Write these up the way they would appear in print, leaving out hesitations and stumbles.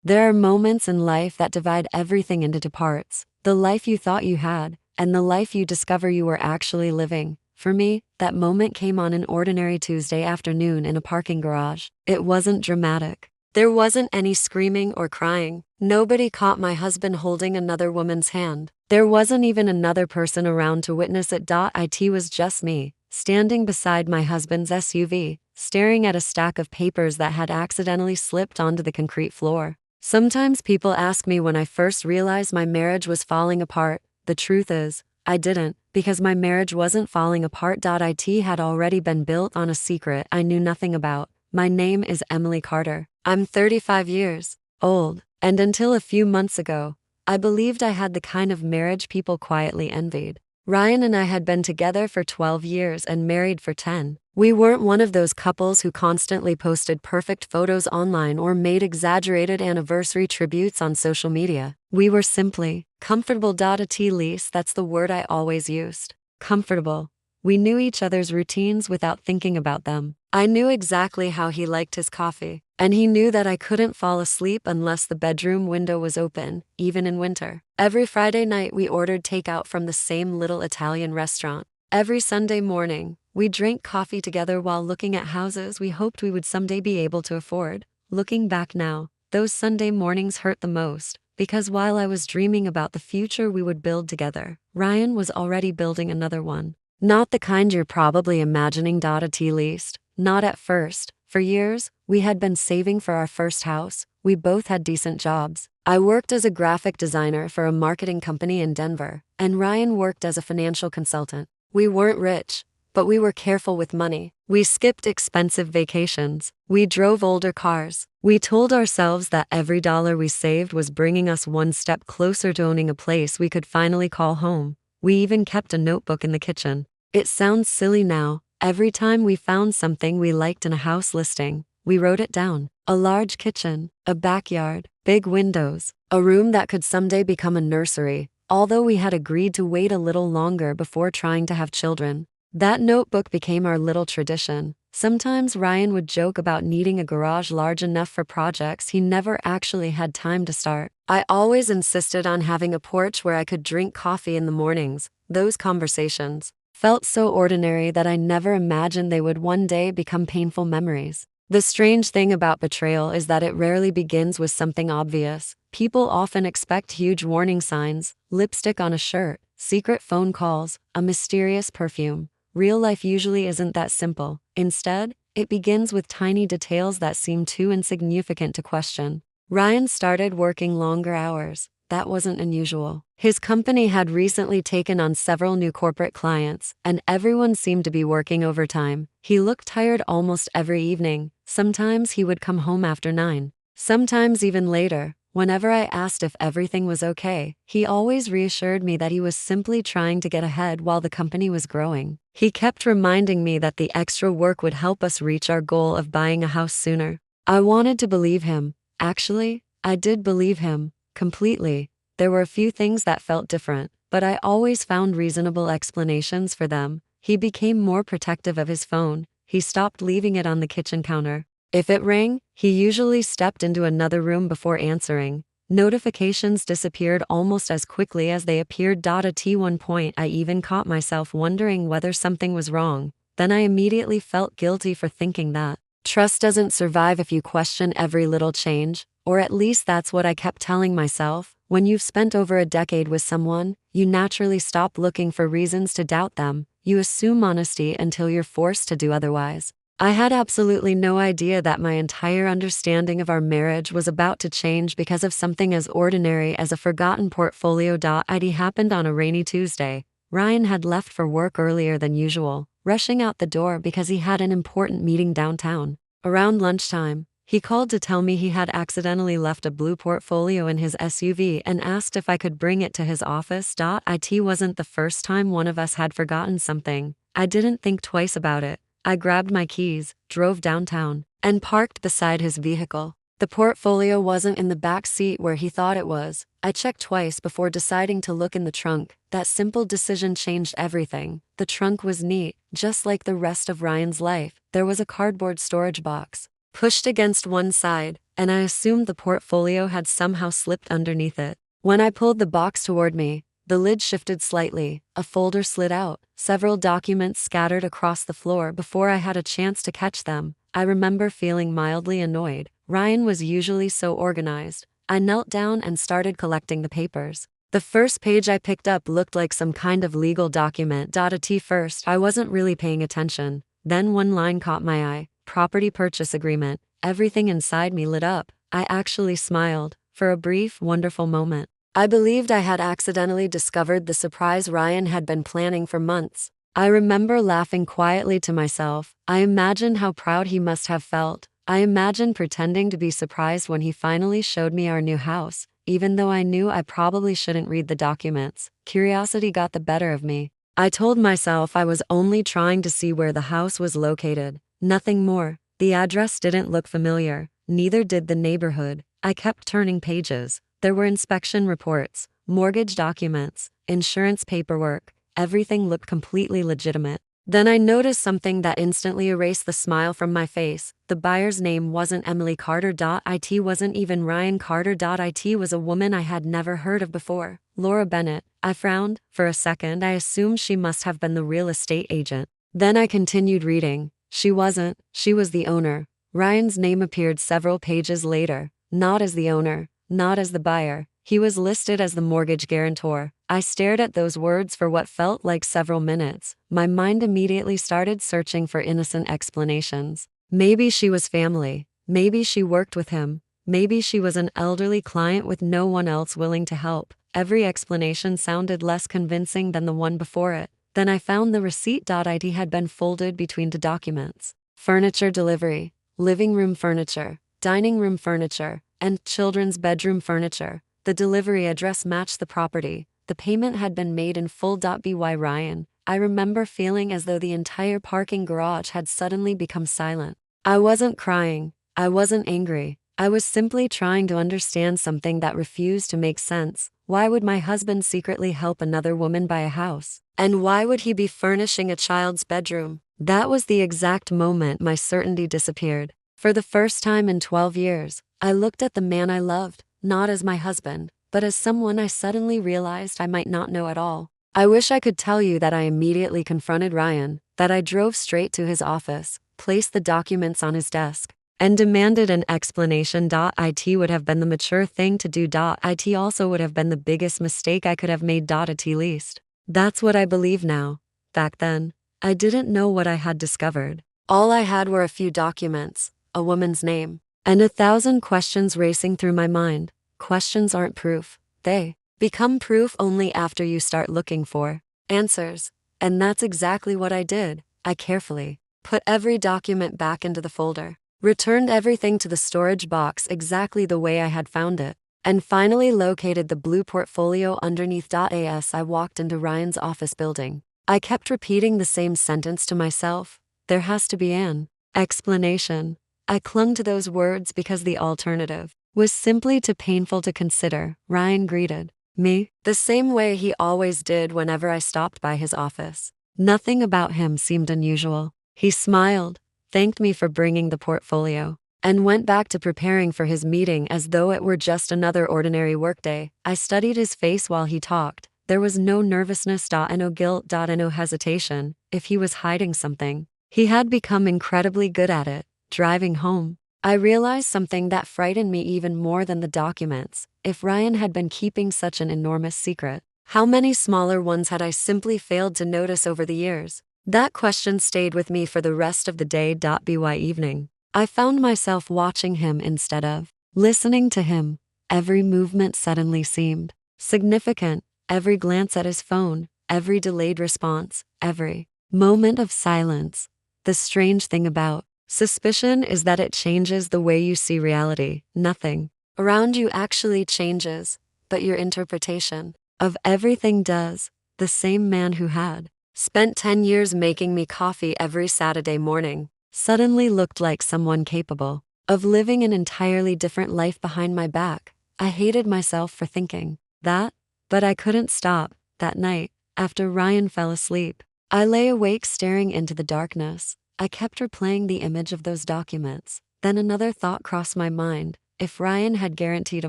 There are moments in life that divide everything into two parts: the life you thought you had, and the life you discover you were actually living. For me, that moment came on an ordinary Tuesday afternoon in a parking garage. It wasn't dramatic. There wasn't any screaming or crying. Nobody caught my husband holding another woman's hand. There wasn't even another person around to witness it. It was just me, standing beside my husband's SUV, staring at a stack of papers that had accidentally slipped onto the concrete floor. Sometimes people ask me when I first realized my marriage was falling apart. The truth is, I didn't, because my marriage wasn't falling apart. It had already been built on a secret I knew nothing about. My name is Emily Carter. I'm 35 years old, and until a few months ago, I believed I had the kind of marriage people quietly envied. Ryan and I had been together for 12 years and married for 10. We weren't one of those couples who constantly posted perfect photos online or made exaggerated anniversary tributes on social media. We were simply comfortable. At least that's the word I always used. Comfortable. We knew each other's routines without thinking about them. I knew exactly how he liked his coffee, and he knew that I couldn't fall asleep unless the bedroom window was open, even in winter. Every Friday night we ordered takeout from the same little Italian restaurant. Every Sunday morning, we drank coffee together while looking at houses we hoped we would someday be able to afford. Looking back now, those Sunday mornings hurt the most, because while I was dreaming about the future we would build together, Ryan was already building another one. Not the kind you're probably imagining. At least, not at first. For years, we had been saving for our first house. We both had decent jobs. I worked as a graphic designer for a marketing company in Denver, and Ryan worked as a financial consultant. We weren't rich, but we were careful with money. We skipped expensive vacations. We drove older cars. We told ourselves that every dollar we saved was bringing us one step closer to owning a place we could finally call home. We even kept a notebook in the kitchen. It sounds silly now. Every time we found something we liked in a house listing, we wrote it down. A large kitchen, a backyard, big windows, a room that could someday become a nursery, although we had agreed to wait a little longer before trying to have children. That notebook became our little tradition. Sometimes Ryan would joke about needing a garage large enough for projects he never actually had time to start. I always insisted on having a porch where I could drink coffee in the mornings. Those conversations felt so ordinary that I never imagined they would one day become painful memories. The strange thing about betrayal is that it rarely begins with something obvious. People often expect huge warning signs: lipstick on a shirt, secret phone calls, a mysterious perfume. Real life usually isn't that simple. Instead, it begins with tiny details that seem too insignificant to question. Ryan started working longer hours. That wasn't unusual. His company had recently taken on several new corporate clients, and everyone seemed to be working overtime. He looked tired almost every evening. Sometimes he would come home after 9. Sometimes even later. Whenever I asked if everything was okay, he always reassured me that he was simply trying to get ahead while the company was growing. He kept reminding me that the extra work would help us reach our goal of buying a house sooner. I wanted to believe him. Actually, I did believe him. Completely. There were a few things that felt different, but I always found reasonable explanations for them. He became more protective of his phone. He stopped leaving it on the kitchen counter. If it rang, he usually stepped into another room before answering. Notifications disappeared almost as quickly as they appeared. At one point, I even caught myself wondering whether something was wrong. Then I immediately felt guilty for thinking that. Trust doesn't survive if you question every little change, or at least that's what I kept telling myself. When you've spent over a decade with someone, you naturally stop looking for reasons to doubt them. You assume honesty until you're forced to do otherwise. I had absolutely no idea that my entire understanding of our marriage was about to change because of something as ordinary as a forgotten portfolio. It happened on a rainy Tuesday. Ryan had left for work earlier than usual, rushing out the door because he had an important meeting downtown. Around lunchtime, he called to tell me he had accidentally left a blue portfolio in his SUV and asked if I could bring it to his office. It wasn't the first time one of us had forgotten something. I didn't think twice about it. I grabbed my keys, drove downtown, and parked beside his vehicle. The portfolio wasn't in the back seat where he thought it was. I checked twice before deciding to look in the trunk. That simple decision changed everything. The trunk was neat, just like the rest of Ryan's life. There was a cardboard storage box. Pushed against one side, and I assumed the portfolio had somehow slipped underneath it. When I pulled the box toward me, the lid shifted slightly, a folder slid out, several documents scattered across the floor before I had a chance to catch them. I remember feeling mildly annoyed. Ryan was usually so organized. I knelt down and started collecting the papers. The first page I picked up looked like some kind of legal document. At first, I wasn't really paying attention. Then one line caught my eye: property purchase agreement. Everything inside me lit up. I actually smiled, for a brief, wonderful moment. I believed I had accidentally discovered the surprise Ryan had been planning for months. I remember laughing quietly to myself. I imagined how proud he must have felt. I imagined pretending to be surprised when he finally showed me our new house, even though I knew I probably shouldn't read the documents. Curiosity got the better of me. I told myself I was only trying to see where the house was located, nothing more. The address didn't look familiar, neither did the neighborhood. I kept turning pages. There were inspection reports, mortgage documents, insurance paperwork. Everything looked completely legitimate. Then I noticed something that instantly erased the smile from my face. The buyer's name wasn't Emily Carter. It wasn't even Ryan Carter. It was a woman I had never heard of before, Laura Bennett. I frowned. For a second, I assumed she must have been the real estate agent. Then I continued reading. She wasn't. She was the owner. Ryan's name appeared several pages later, not as the owner, not as the buyer. He was listed as the mortgage guarantor. I stared at those words for what felt like several minutes. My mind immediately started searching for innocent explanations. Maybe she was family. Maybe she worked with him. Maybe she was an elderly client with no one else willing to help. Every explanation sounded less convincing than the one before it. Then I found the receipt. It had been folded between two documents. Furniture delivery, living room furniture, dining room furniture, and children's bedroom furniture. The delivery address matched the property. The payment had been made in full. By Ryan. I remember feeling as though the entire parking garage had suddenly become silent. I wasn't crying. I wasn't angry. I was simply trying to understand something that refused to make sense. Why would my husband secretly help another woman buy a house? And why would he be furnishing a child's bedroom? That was the exact moment my certainty disappeared. For the first time in 12 years, I looked at the man I loved, not as my husband, but as someone I suddenly realized I might not know at all. I wish I could tell you that I immediately confronted Ryan, that I drove straight to his office, placed the documents on his desk, and demanded an explanation. It would have been the mature thing to do. It also would have been the biggest mistake I could have made. At least. That's what I believe now. Back then, I didn't know what I had discovered. All I had were a few documents, a woman's name, and 1,000 questions racing through my mind. Questions aren't proof. They become proof only after you start looking for answers. And that's exactly what I did. I carefully put every document back into the folder, returned everything to the storage box exactly the way I had found it, and finally located the blue portfolio underneath. As I walked into Ryan's office building, I kept repeating the same sentence to myself: there has to be an explanation. I clung to those words because the alternative was simply too painful to consider. Ryan greeted me the same way he always did whenever I stopped by his office. Nothing about him seemed unusual. He smiled, thanked me for bringing the portfolio, and went back to preparing for his meeting as though it were just another ordinary workday. I studied his face while he talked. There was no nervousness, and no guilt, and no hesitation. If he was hiding something, he had become incredibly good at it. Driving home, I realized something that frightened me even more than the documents. If Ryan had been keeping such an enormous secret, how many smaller ones had I simply failed to notice over the years? That question stayed with me for the rest of the day. By evening, I found myself watching him instead of listening to him. Every movement suddenly seemed significant. Every glance at his phone, every delayed response, every moment of silence. The strange thing about suspicion is that it changes the way you see reality. Nothing around you actually changes, but your interpretation of everything does. The same man who had spent 10 years making me coffee every Saturday morning suddenly looked like someone capable of living an entirely different life behind my back. I hated myself for thinking that, but I couldn't stop. That night, after Ryan fell asleep, I lay awake staring into the darkness. I kept replaying the image of those documents. Then another thought crossed my mind. if Ryan had guaranteed a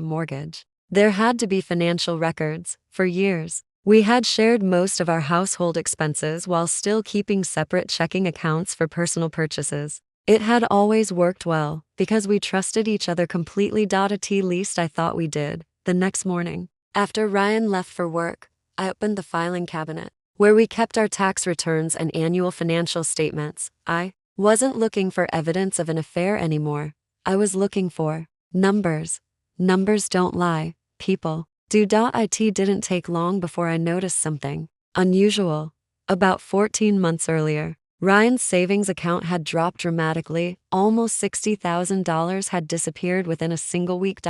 mortgage. There had to be financial records. For years, we had shared most of our household expenses while still keeping separate checking accounts for personal purchases. It had always worked well, because we trusted each other completely. At least I thought we did. The next morning, after Ryan left for work, I opened the filing cabinet, where we kept our tax returns and annual financial statements. I wasn't looking for evidence of an affair anymore. I was looking for numbers. Numbers don't lie, people do. It didn't take long before I noticed something unusual. About 14 months earlier, Ryan's savings account had dropped dramatically. Almost $60,000 had disappeared within a single week.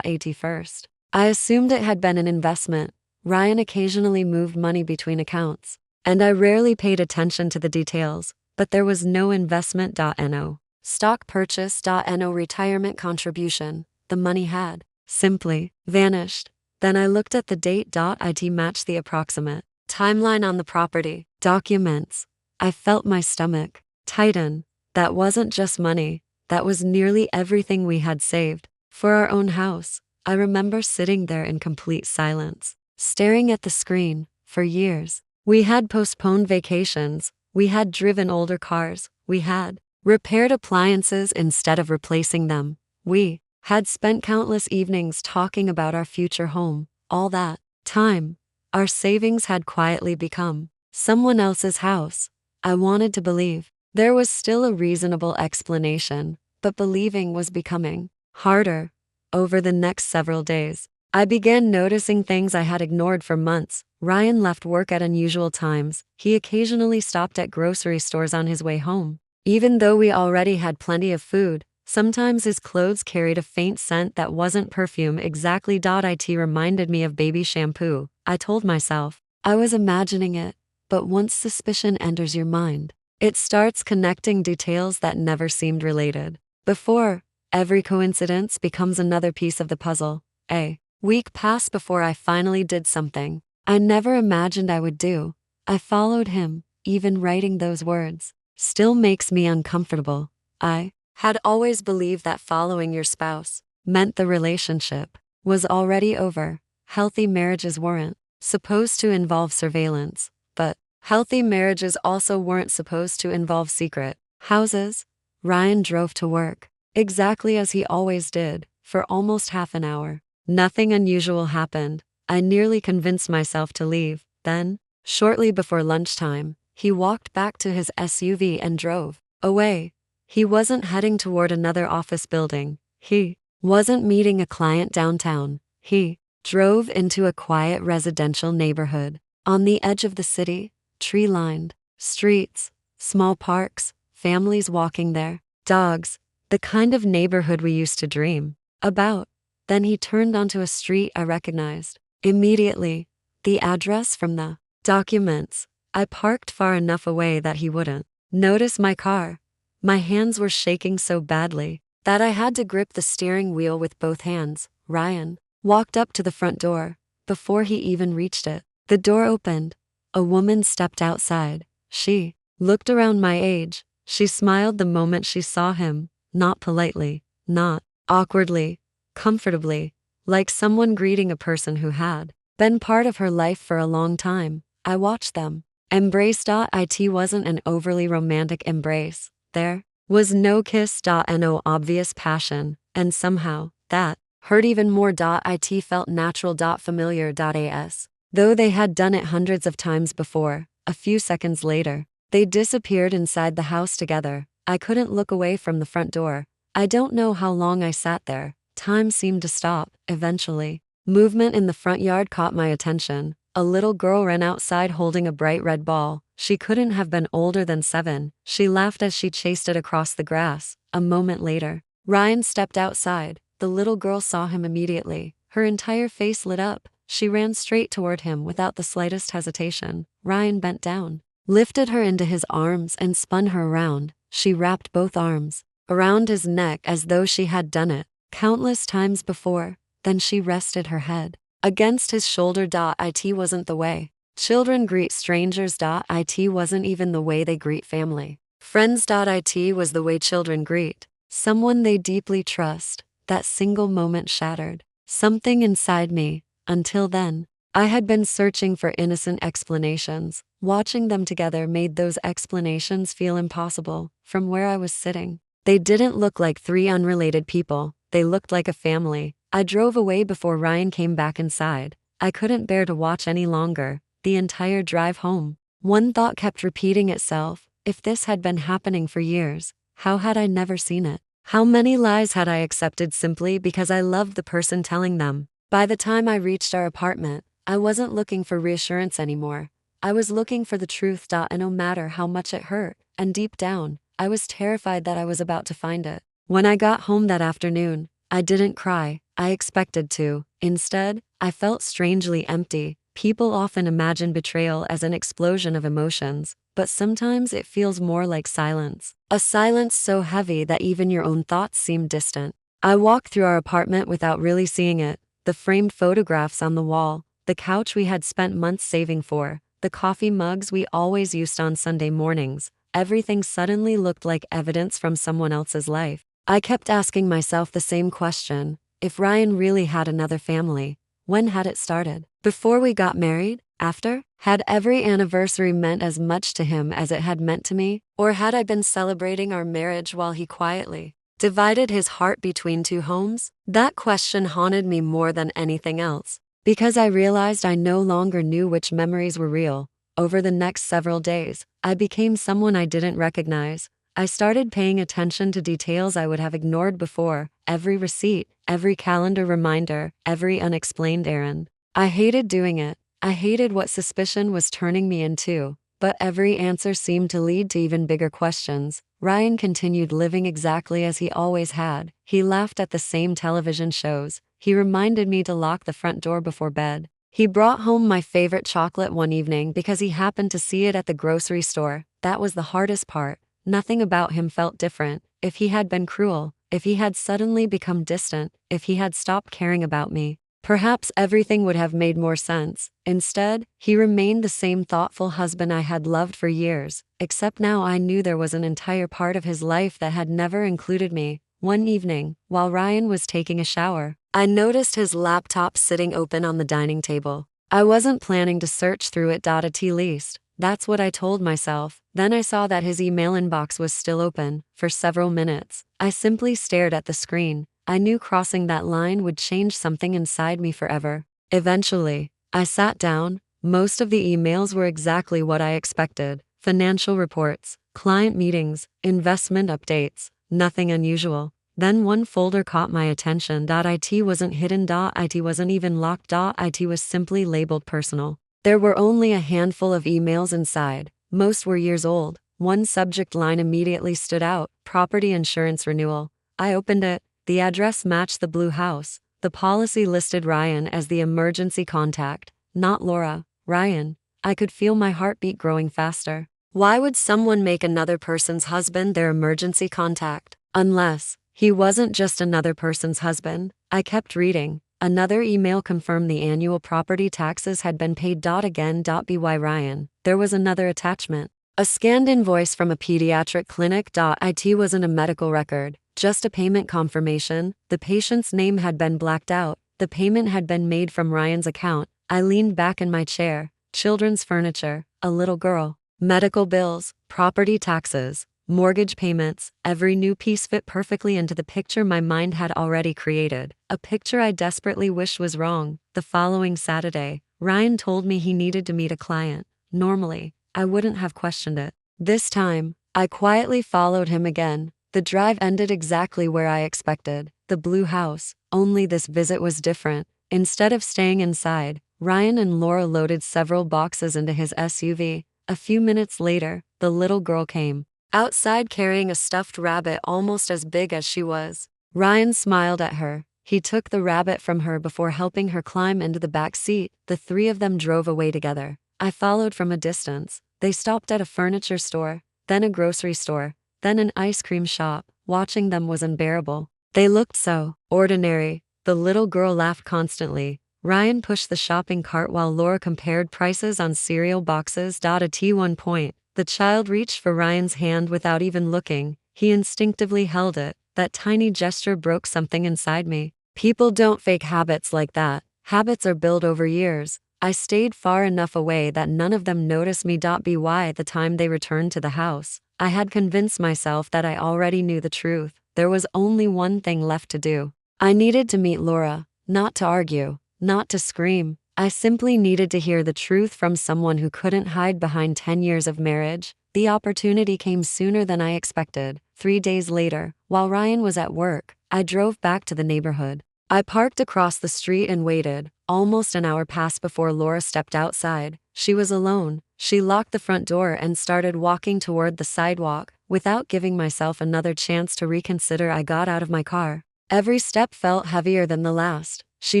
First, I assumed it had been an investment. Ryan occasionally moved money between accounts, and I rarely paid attention to the details, but there was no investment. No stock purchase. No retirement contribution. The money had simply vanished. Then I looked at the date. It matched the approximate timeline on the property documents. I felt my stomach tighten. That wasn't just money, that was nearly everything we had saved for our own house. I remember sitting there in complete silence, staring at the screen. For years, we had postponed vacations, we had driven older cars, we had repaired appliances instead of replacing them. We had spent countless evenings talking about our future home. All that time, our savings had quietly become someone else's house. I wanted to believe there was still a reasonable explanation, but believing was becoming harder. Over the next several days, I began noticing things I had ignored for months. Ryan left work at unusual times. He occasionally stopped at grocery stores on his way home. Even though we already had plenty of food, sometimes his clothes carried a faint scent that wasn't perfume exactly. It reminded me of baby shampoo. I told myself I was imagining it, but once suspicion enters your mind, it starts connecting details that never seemed related before. Every coincidence becomes another piece of the puzzle. A week passed before I finally did something I never imagined I would do. I followed him. Even writing those words still makes me uncomfortable. I had always believed that following your spouse meant the relationship was already over. Healthy marriages weren't supposed to involve surveillance, but healthy marriages also weren't supposed to involve secret houses. Ryan drove to work, exactly as he always did, for almost half an hour. Nothing unusual happened. I nearly convinced myself to leave. Then, shortly before lunchtime, he walked back to his SUV and drove away. He wasn't heading toward another office building. He wasn't meeting a client downtown. He drove into a quiet residential neighborhood on the edge of the city. Tree-lined streets, small parks, families walking their dogs, the kind of neighborhood we used to dream about. Then he turned onto a street I recognized immediately, the address from the documents. I parked far enough away that he wouldn't notice my car. My hands were shaking so badly that I had to grip the steering wheel with both hands. Ryan walked up to the front door. Before he even reached it, the door opened. A woman stepped outside. She looked around my age. She smiled the moment she saw him, not politely, not awkwardly, comfortably, like someone greeting a person who had been part of her life for a long time. I watched them embrace. It wasn't an overly romantic embrace. There was no kiss. No obvious passion, and somehow, that hurt even more. It felt natural. Familiar. As though they had done it hundreds of times before. A few seconds later, they disappeared inside the house together. I couldn't look away from the front door. I don't know how long I sat there. Time seemed to stop. Eventually, movement in the front yard caught my attention. A little girl ran outside holding a bright red ball. She couldn't have been older than 7. She laughed as she chased it across the grass. A moment later, Ryan stepped outside. The little girl saw him immediately. Her entire face lit up. She ran straight toward him without the slightest hesitation. Ryan bent down, lifted her into his arms and spun her around. She wrapped both arms around his neck as though she had done it countless times before. Then she rested her head against his shoulder. It wasn't the way children greet strangers. It wasn't even the way they greet family friends. It was the way children greet someone they deeply trust. that single moment shattered something inside me. Until then, I had been searching for innocent explanations. Watching them together made those explanations feel impossible. From where I was sitting, they didn't look like three unrelated people, they looked like a family. I drove away before Ryan came back inside. I couldn't bear to watch any longer. The entire drive home, one thought kept repeating itself. If this had been happening for years, how had I never seen it? How many lies had I accepted simply because I loved the person telling them? By the time I reached our apartment, I wasn't looking for reassurance anymore. I was looking for the truth. And no matter how much it hurt, and deep down, I was terrified that I was about to find it. When I got home that afternoon, I didn't cry. I expected to. Instead, I felt strangely empty. People often imagine betrayal as an explosion of emotions, but sometimes it feels more like silence. A silence so heavy that even your own thoughts seem distant. I walked through our apartment without really seeing it. The framed photographs on the wall, the couch we had spent months saving for, the coffee mugs we always used on Sunday mornings, everything suddenly looked like evidence from someone else's life. I kept asking myself the same question. If Ryan really had another family, when had it started? Before we got married? After? Had every anniversary meant as much to him as it had meant to me? Or had I been celebrating our marriage while he quietly divided his heart between two homes? That question haunted me more than anything else, because I realized I no longer knew which memories were real. Over the next several days, I became someone I didn't recognize. I started paying attention to details I would have ignored before, every receipt, every calendar reminder, every unexplained errand. I hated doing it. I hated what suspicion was turning me into, but every answer seemed to lead to even bigger questions. Ryan continued living exactly as he always had. He laughed at the same television shows. He reminded me to lock the front door before bed. He brought home my favorite chocolate one evening because he happened to see it at the grocery store. That was the hardest part. Nothing about him felt different. If he had been cruel, if he had suddenly become distant, if he had stopped caring about me, perhaps everything would have made more sense. Instead, he remained the same thoughtful husband I had loved for years, except now I knew there was an entire part of his life that had never included me. One evening, while Ryan was taking a shower, I noticed his laptop sitting open on the dining table. I wasn't planning to search through it. At least, that's what I told myself. Then I saw that his email inbox was still open. For several minutes, I simply stared at the screen. I knew crossing that line would change something inside me forever. Eventually, I sat down. Most of the emails were exactly what I expected. Financial reports, client meetings, investment updates, nothing unusual. Then one folder caught my attention. It wasn't hidden. It wasn't even locked. It was simply labeled personal. There were only a handful of emails inside. Most were years old. One subject line immediately stood out: property insurance renewal. I opened it. The address matched the blue house. The policy listed Ryan as the emergency contact, not Laura. Ryan. I could feel my heartbeat growing faster. Why would someone make another person's husband their emergency contact? Unless he wasn't just another person's husband. I kept reading. Another email confirmed the annual property taxes had been paid. Again. By Ryan. There was another attachment. A scanned invoice from a pediatric clinic. It wasn't a medical record, just a payment confirmation. The patient's name had been blacked out. The payment had been made from Ryan's account. I leaned back in my chair. Children's furniture, a little girl, medical bills, property taxes, mortgage payments. Every new piece fit perfectly into the picture my mind had already created. A picture I desperately wished was wrong. The following Saturday, Ryan told me he needed to meet a client. Normally, I wouldn't have questioned it. This time, I quietly followed him again. The drive ended exactly where I expected, the blue house. Only this visit was different. Instead of staying inside, Ryan and Laura loaded several boxes into his SUV. A few minutes later, the little girl came outside carrying a stuffed rabbit almost as big as she was. Ryan smiled at her. He took the rabbit from her before helping her climb into the back seat. The three of them drove away together. I followed from a distance. They stopped at a furniture store, then a grocery store, then an ice cream shop. Watching them was unbearable. They looked so ordinary. The little girl laughed constantly. Ryan pushed the shopping cart while Laura compared prices on cereal boxes. At one point, the child reached for Ryan's hand without even looking. He instinctively held it. That tiny gesture broke something inside me. People don't fake habits like that. Habits are built over years. I stayed far enough away that none of them noticed me. By the time they returned to the house, I had convinced myself that I already knew the truth. There was only one thing left to do. I needed to meet Laura, not to argue, not to scream. I simply needed to hear the truth from someone who couldn't hide behind 10 years of marriage. The opportunity came sooner than I expected. 3 days later, while Ryan was at work, I drove back to the neighborhood. I parked across the street and waited. Almost an hour passed before Laura stepped outside. She was alone. She locked the front door and started walking toward the sidewalk. Without giving myself another chance to reconsider, I got out of my car. Every step felt heavier than the last. She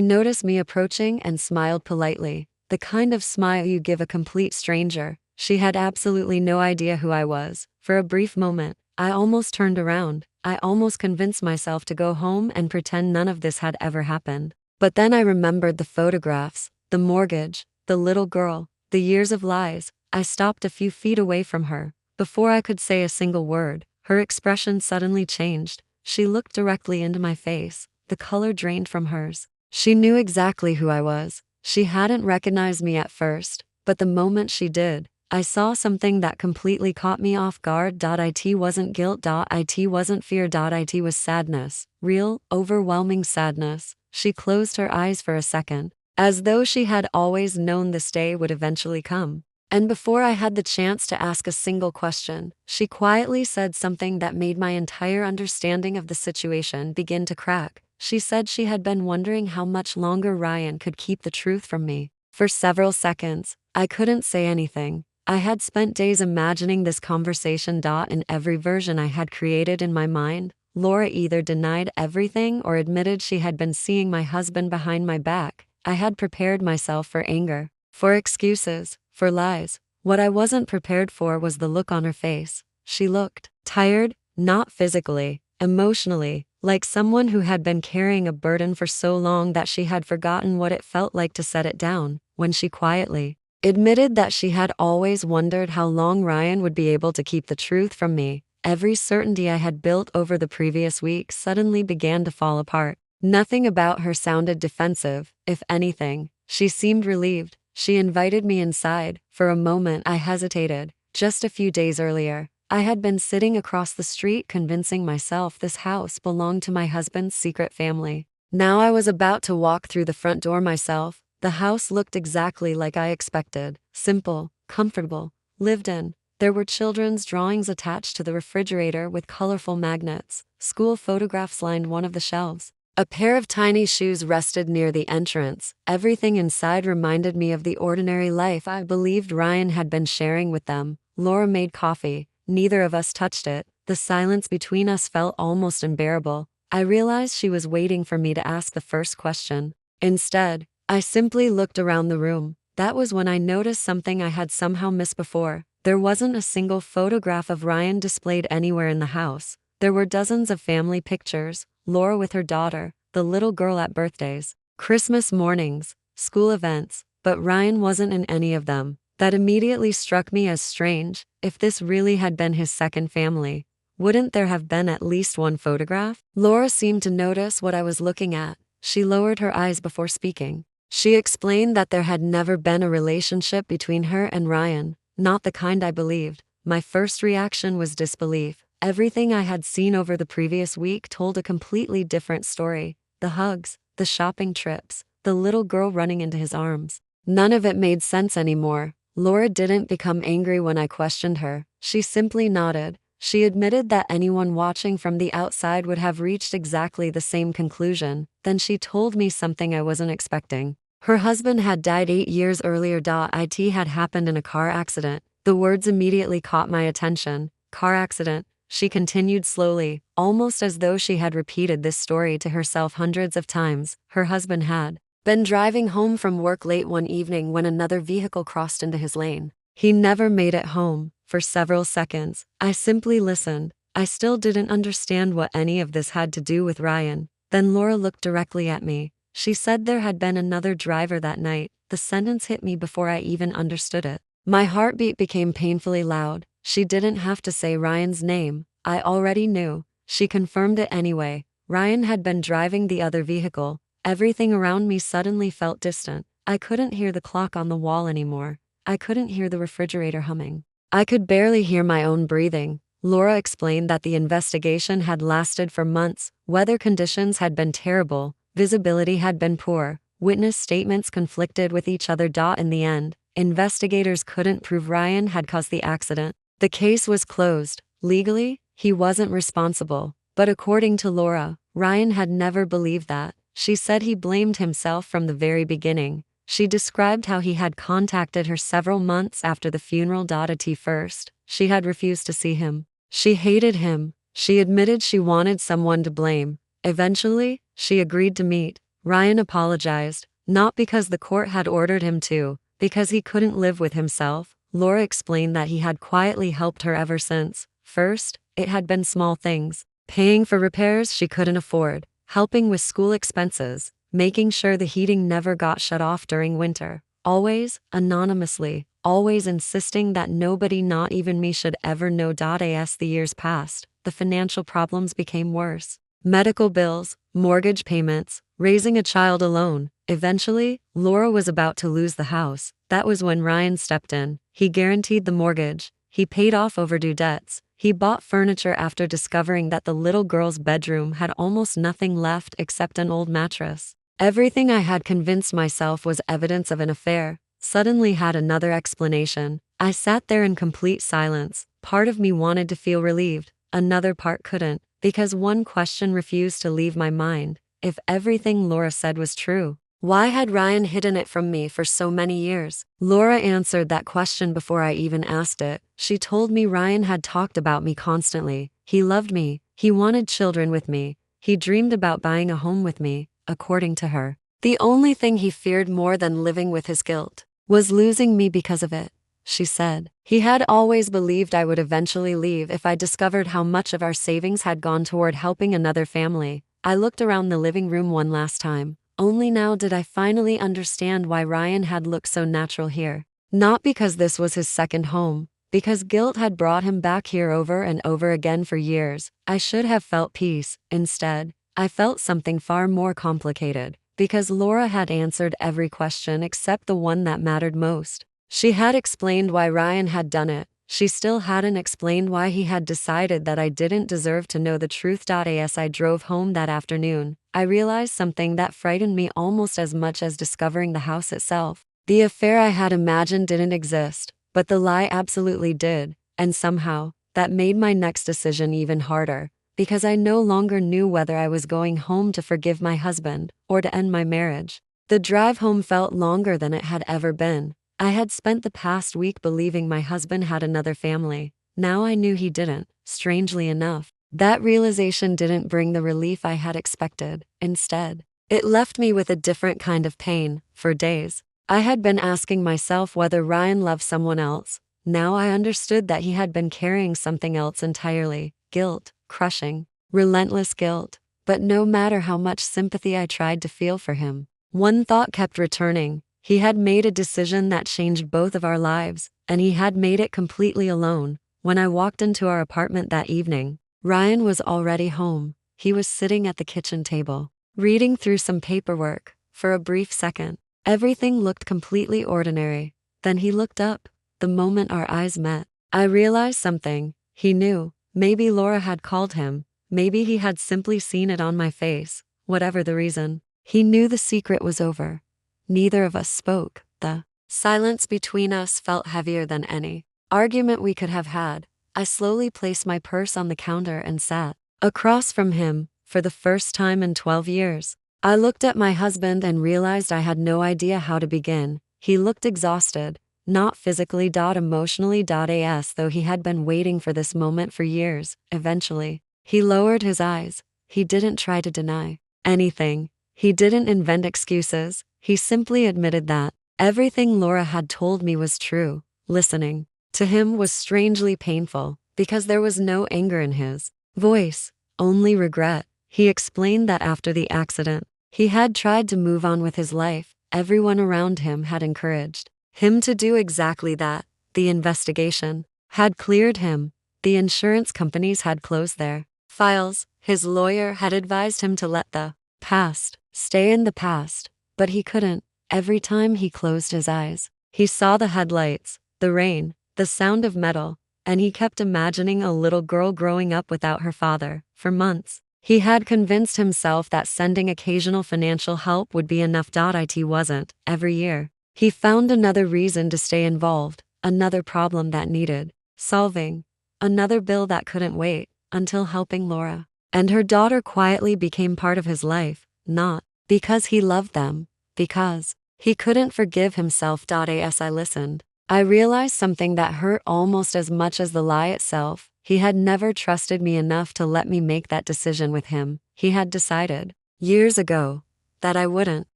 noticed me approaching and smiled politely, the kind of smile you give a complete stranger. She had absolutely no idea who I was. For a brief moment, I almost turned around. I almost convinced myself to go home and pretend none of this had ever happened. But then I remembered the photographs, the mortgage, the little girl, the years of lies. I stopped a few feet away from her. Before I could say a single word, her expression suddenly changed. She looked directly into my face. The color drained from hers. She knew exactly who I was. She hadn't recognized me at first, but the moment she did, I saw something that completely caught me off guard. It wasn't guilt. It wasn't fear. It was sadness. Real, overwhelming sadness. She closed her eyes for a second, as though she had always known this day would eventually come. And before I had the chance to ask a single question, she quietly said something that made my entire understanding of the situation begin to crack. She said she had been wondering how much longer Ryan could keep the truth from me. For several seconds, I couldn't say anything. I had spent days imagining this conversation. In every version I had created in my mind, Laura either denied everything or admitted she had been seeing my husband behind my back. I had prepared myself for anger, for excuses, for lies. What I wasn't prepared for was the look on her face. She looked tired, not physically, emotionally, like someone who had been carrying a burden for so long that she had forgotten what it felt like to set it down. When she quietly admitted that she had always wondered how long Ryan would be able to keep the truth from me, every certainty I had built over the previous week suddenly began to fall apart. Nothing about her sounded defensive. If anything, she seemed relieved. She invited me inside. For a moment I hesitated. Just a few days earlier, I had been sitting across the street convincing myself this house belonged to my husband's secret family. Now I was about to walk through the front door myself. The house looked exactly like I expected. Simple, comfortable, lived in. There were children's drawings attached to the refrigerator with colorful magnets. School photographs lined one of the shelves. A pair of tiny shoes rested near the entrance. Everything inside reminded me of the ordinary life I believed Ryan had been sharing with them. Laura made coffee. Neither of us touched it. The silence between us felt almost unbearable. I realized she was waiting for me to ask the first question. Instead, I simply looked around the room. That was when I noticed something I had somehow missed before. There wasn't a single photograph of Ryan displayed anywhere in the house. There were dozens of family pictures, Laura with her daughter, the little girl at birthdays, Christmas mornings, school events, but Ryan wasn't in any of them. That immediately struck me as strange. If this really had been his second family, wouldn't there have been at least one photograph? Laura seemed to notice what I was looking at. She lowered her eyes before speaking. She explained that there had never been a relationship between her and Ryan, not the kind I believed. My first reaction was disbelief. Everything I had seen over the previous week told a completely different story. The hugs, the shopping trips, the little girl running into his arms. None of it made sense anymore. Laura didn't become angry when I questioned her. She simply nodded. She admitted that anyone watching from the outside would have reached exactly the same conclusion. Then she told me something I wasn't expecting. Her husband had died 8 years earlier. It had happened in a car accident. The words immediately caught my attention. Car accident. She continued slowly, almost as though she had repeated this story to herself hundreds of times. Her husband had been driving home from work late one evening when another vehicle crossed into his lane. He never made it home. For several seconds, I simply listened. I still didn't understand what any of this had to do with Ryan. Then Laura looked directly at me. She said there had been another driver that night. The sentence hit me before I even understood it. My heartbeat became painfully loud. She didn't have to say Ryan's name. I already knew. She confirmed it anyway. Ryan had been driving the other vehicle. Everything around me suddenly felt distant. I couldn't hear the clock on the wall anymore. I couldn't hear the refrigerator humming. I could barely hear my own breathing. Laura explained that the investigation had lasted for months. Weather conditions had been terrible. Visibility had been poor. Witness statements conflicted with each other. In the end, investigators couldn't prove Ryan had caused the accident. The case was closed. Legally, he wasn't responsible. But according to Laura, Ryan had never believed that. She said he blamed himself from the very beginning. She described how he had contacted her several months after the funeral. At first, she had refused to see him. She hated him. She admitted she wanted someone to blame. Eventually, she agreed to meet. Ryan apologized, not because the court had ordered him to, because he couldn't live with himself. Laura explained that he had quietly helped her ever since. First, it had been small things. Paying for repairs she couldn't afford, helping with school expenses, making sure the heating never got shut off during winter. Always, anonymously, always insisting that nobody, not even me, should ever know. As the years passed, the financial problems became worse. Medical bills, mortgage payments, raising a child alone. Eventually, Laura was about to lose the house. That was when Ryan stepped in. He guaranteed the mortgage. He paid off overdue debts. He bought furniture after discovering that the little girl's bedroom had almost nothing left except an old mattress. Everything I had convinced myself was evidence of an affair suddenly had another explanation. I sat there in complete silence. Part of me wanted to feel relieved. Another part couldn't, because one question refused to leave my mind. If everything Laura said was true, why had Ryan hidden it from me for so many years? Laura answered that question before I even asked it. She told me Ryan had talked about me constantly. He loved me. He wanted children with me. He dreamed about buying a home with me. According to her, the only thing he feared more than living with his guilt was losing me because of it. She said, he had always believed I would eventually leave if I discovered how much of our savings had gone toward helping another family. I looked around the living room one last time. Only now did I finally understand why Ryan had looked so natural here. Not because this was his second home, because guilt had brought him back here over and over again for years. I should have felt peace. Instead, I felt something far more complicated, because Laura had answered every question except the one that mattered most. She had explained why Ryan had done it. She still hadn't explained why he had decided that I didn't deserve to know the truth. As I drove home that afternoon, I realized something that frightened me almost as much as discovering the house itself. The affair I had imagined didn't exist, but the lie absolutely did, and somehow, that made my next decision even harder, because I no longer knew whether I was going home to forgive my husband or to end my marriage. The drive home felt longer than it had ever been. I had spent the past week believing my husband had another family. Now I knew he didn't. Strangely enough, that realization didn't bring the relief I had expected. Instead, it left me with a different kind of pain. For days, I had been asking myself whether Ryan loved someone else. Now I understood that he had been carrying something else entirely. Guilt, crushing, relentless guilt. But no matter how much sympathy I tried to feel for him, one thought kept returning. He had made a decision that changed both of our lives, and he had made it completely alone. When I walked into our apartment that evening, Ryan was already home. He was sitting at the kitchen table, reading through some paperwork. For a brief second, everything looked completely ordinary. Then he looked up. The moment our eyes met, I realized something. He knew. Maybe Laura had called him. Maybe he had simply seen it on my face. Whatever the reason, he knew the secret was over. Neither of us spoke. The silence between us felt heavier than any argument we could have had. I slowly placed my purse on the counter and sat across from him. For the first time in 12 years, I looked at my husband and realized I had no idea how to begin. He looked exhausted, not physically, emotionally, as though he had been waiting for this moment for years. Eventually, he lowered his eyes. He didn't try to deny anything. He didn't invent excuses. He simply admitted that everything Laura had told me was true. Listening to him was strangely painful, because there was no anger in his voice, only regret. He explained that after the accident, he had tried to move on with his life. Everyone around him had encouraged him to do exactly that. The investigation had cleared him. The insurance companies had closed their files. His lawyer had advised him to let the past stay in the past, but he couldn't. Every time he closed his eyes, he saw the headlights, the rain, the sound of metal, and he kept imagining a little girl growing up without her father. For months, he had convinced himself that sending occasional financial help would be enough. It wasn't. Every year, he found another reason to stay involved, another problem that needed solving, another bill that couldn't wait, until helping Laura and her daughter quietly became part of his life, not because he loved them, because he couldn't forgive himself. As I listened, I realized something that hurt almost as much as the lie itself. He had never trusted me enough to let me make that decision with him. He had decided, years ago, that I wouldn't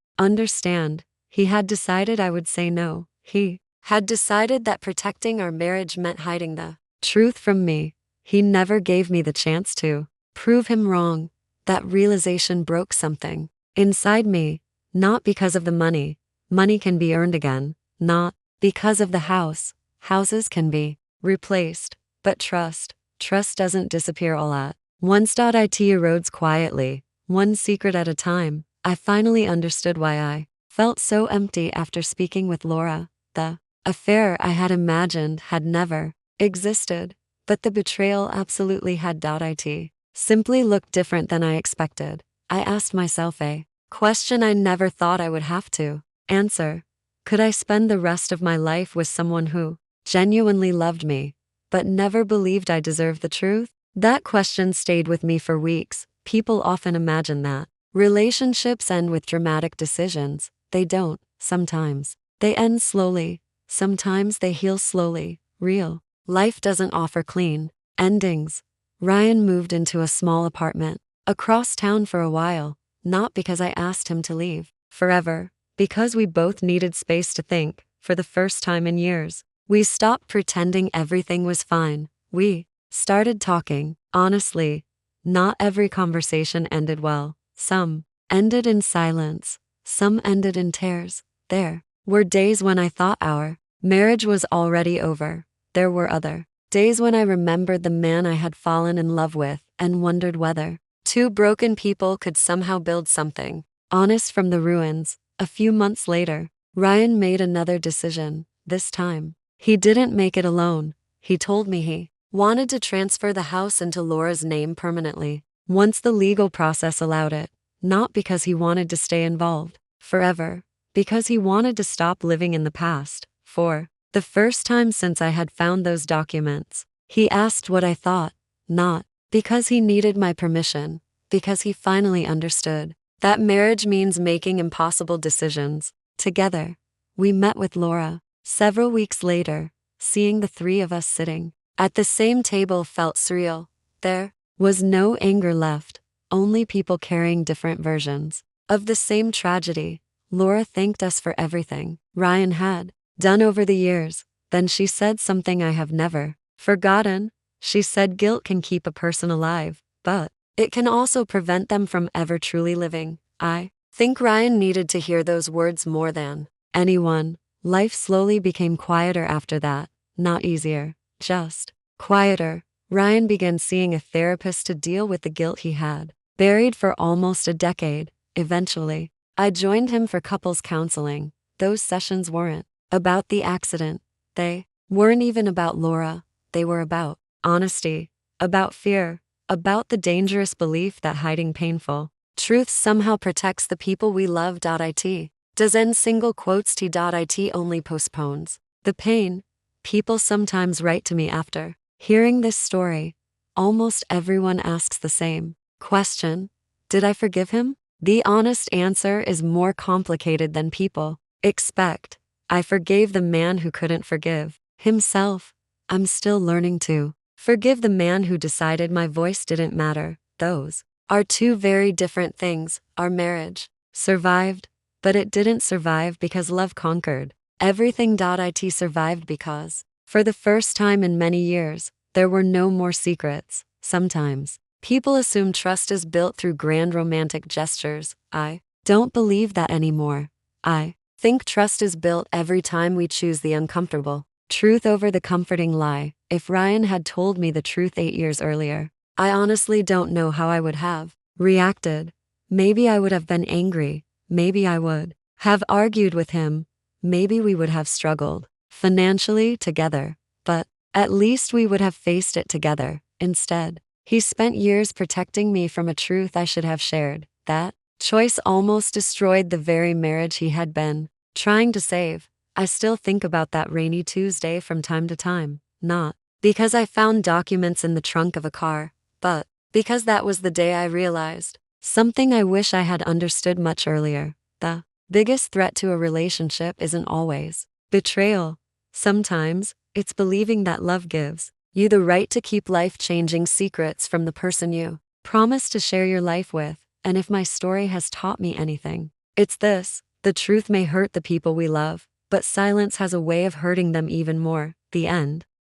understand. He had decided I would say no. He had decided that protecting our marriage meant hiding the truth from me. He never gave me the chance to prove him wrong. That realization broke something inside me, not because of the money. Money can be earned again, not because of the house. Houses can be replaced, but trust doesn't disappear all at once. It erodes quietly, one secret at a time. I finally understood why I felt so empty after speaking with Laura. The affair I had imagined had never existed, but the betrayal absolutely had. It simply looked different than I expected. I asked myself a question I never thought I would have to answer. Could I spend the rest of my life with someone who genuinely loved me, but never believed I deserved the truth? That question stayed with me for weeks. People often imagine that relationships end with dramatic decisions. They don't. Sometimes they end slowly. Sometimes they heal slowly. Real life doesn't offer clean endings. Ryan moved into a small apartment across town for a while, not because I asked him to leave forever, because we both needed space to think. For the first time in years, we stopped pretending everything was fine. We started talking honestly. Not every conversation ended well. Some ended in silence. Some ended in tears. There were days when I thought our marriage was already over. There were other days when I remembered the man I had fallen in love with and wondered whether two broken people could somehow build something honest from the ruins. A few months later, Ryan made another decision. This time, he didn't make it alone. He told me he wanted to transfer the house into Laura's name permanently, once the legal process allowed it. Not because he wanted to stay involved forever, because he wanted to stop living in the past. For the first time since I had found those documents, he asked what I thought, not because he needed my permission, because he finally understood that marriage means making impossible decisions together. We met with Laura several weeks later. Seeing the three of us sitting at the same table felt surreal. There was no anger left, only people carrying different versions of the same tragedy. Laura thanked us for everything Ryan had done over the years. Then she said something I have never forgotten. She said guilt can keep a person alive, but it can also prevent them from ever truly living. I think Ryan needed to hear those words more than anyone. Life slowly became quieter after that. Not easier, just quieter. Ryan began seeing a therapist to deal with the guilt he had buried for almost a decade. Eventually, I joined him for couples counseling. Those sessions weren't about the accident. They weren't even about Laura. They were about honesty, about fear, about the dangerous belief that hiding painful truth somehow protects the people we love. It does end single quotes t. It only postpones the pain. People sometimes write to me after hearing this story. Almost everyone asks the same question. Did I forgive him? The honest answer is more complicated than people expect. I forgave the man who couldn't forgive himself. I'm still learning to forgive the man who decided my voice didn't matter. Those are two very different things. Our marriage survived, but it didn't survive because love conquered everything. It survived because, for the first time in many years, there were no more secrets. Sometimes, people assume trust is built through grand romantic gestures. I don't believe that anymore. I think trust is built every time we choose the uncomfortable truth over the comforting lie. If Ryan had told me the truth 8 years earlier, I honestly don't know how I would have reacted. Maybe I would have been angry. Maybe I would have argued with him. Maybe we would have struggled financially together. But at least we would have faced it together. Instead, he spent years protecting me from a truth I should have shared. That choice almost destroyed the very marriage he had been trying to save. I still think about that rainy Tuesday from time to time. Not because I found documents in the trunk of a car, but because that was the day I realized something I wish I had understood much earlier. The biggest threat to a relationship isn't always betrayal. Sometimes, it's believing that love gives you the right to keep life-changing secrets from the person you promised to share your life with. And if my story has taught me anything, it's this: the truth may hurt the people we love, but silence has a way of hurting them even more. The end.